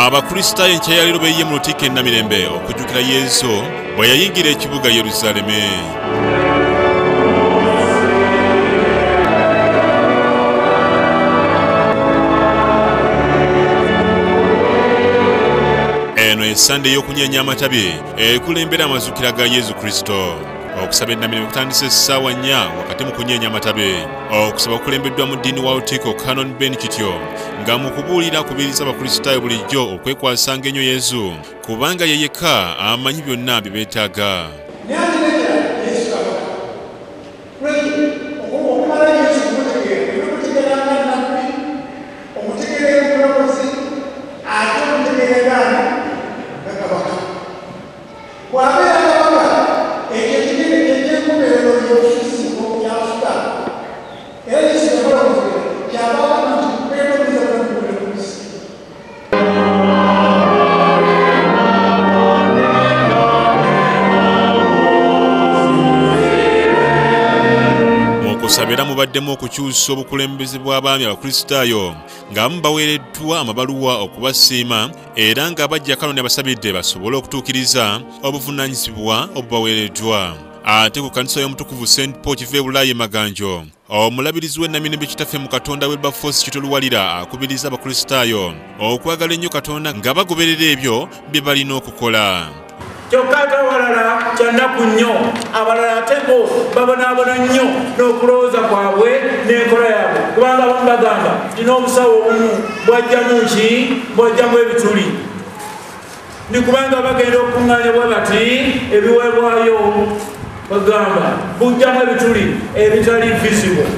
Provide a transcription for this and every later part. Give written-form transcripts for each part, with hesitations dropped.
abakulisitaayo enkya ya leero beeyiye mu lutikko e Namirembe okujjukira Yesu bwe yayingira ekibuga Yerusaalemi. Eno esande y'okunyeenya amatabi ekulembera amazuukira ga Yesu Kristo. Okusaba Namirembe kutandise essaawa 4 wakati mu kunyeenya amatabi. Okusaba okulembeddwa mu ddiini wa Lutikko Canon Ben Kityo nga mu kubuulira akubirizza abakulisitaayo bulijjo okwekwasanga ennyo Yesu kubanga ye yekka amanyi byonna bye beetaaga. Sabera mubaddemu okukyusa obukulembeze bw'abaami abakulisitaayo ng'abamu baweereddwa amabaluwa okubasiima era ng'abajja Kanoni abasabidde basobole okutuukiriza obuvunaanyizibwa obubaweereddwa. Ate ku kkanisa y'omutukuvu St. Paul kiva Bulaaya Maganjo, omulabirizi w'Namirembe kitaffe mu Katonda Wilberforce Luwalira akubirizza abakulisitaayo okwagala ennyo Katonda nga bagoberera ebyo bye balina okukola. Kyokka ate abalala kyannaku nnyo, abalala ate bo babonaabona nnyo n'okulowooza kwabwe n'enkola yaabwe kubanga abamu bagamba tina obusawo obumu bwajjamu ki bwajjamu ebituli ni kubanga bagenda okukuŋŋaanya bwe bati ebiweebwayo bagamba bujjamu ebituli ebitali visible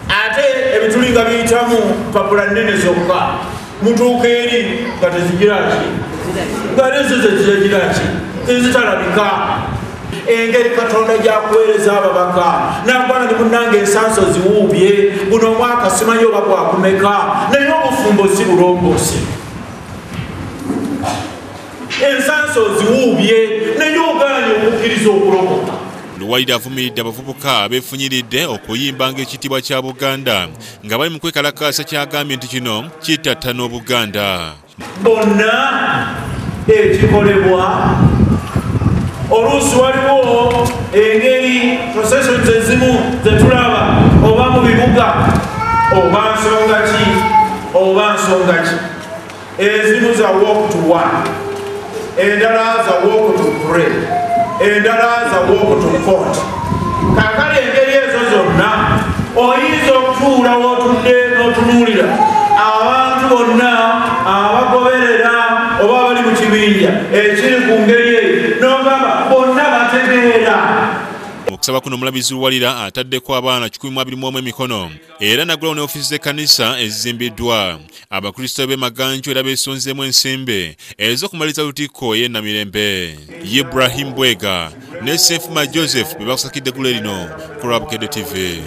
ate ebituli nga biyitamu mpapula nnene zokka mutuuka eri nga tezigira ki ngalezo zezigira ki ezitalabika. Engeri Katonda gyakuweereza ababaka nagwana ni munnange ensanso ziwuubye buno omwaka simanyi oba gwakumeka naye obufumbo si bulongoosi. Ensanso ziwuubye naye ogaanye okukkiriza okulokoka. Luwalira avumiridde abavubuka abeefunyiridde okuyimbanga ekitiibwa kya Buganda nga bali mu kwekalakaasa kyagambye nti kino kittattana Obuganda. Bonna ekikolebwa oluusi waliwo engeri processions ezimu zetulaba oba mu bibuga oba nsonga ki ezimu za walk to one, endala za walk to pray, endala za walk to court. Kakale engeri ezo zonna oyinza okutuula w'otudde n'otunuulira abantu bonna abagoberera oba abali mu kibinja ekiri ku ngeri eyo n'ogamba bonna bategeera. Okusaba kuno Omulabirizi Luwalira ataddeko abaana 121 emikono era naggulawo ne ofiisi z'ekkanisa ezizimbiddwa. Abakulisitaayo b'e Maganjo era beesonzeemu ensimbe ez'okumaliriza Lutikko y'e Namirembe. Ibrahim Bwega ne Sefuma Joseph be bakusakidde eggulu lino ku Lwabukedde TV.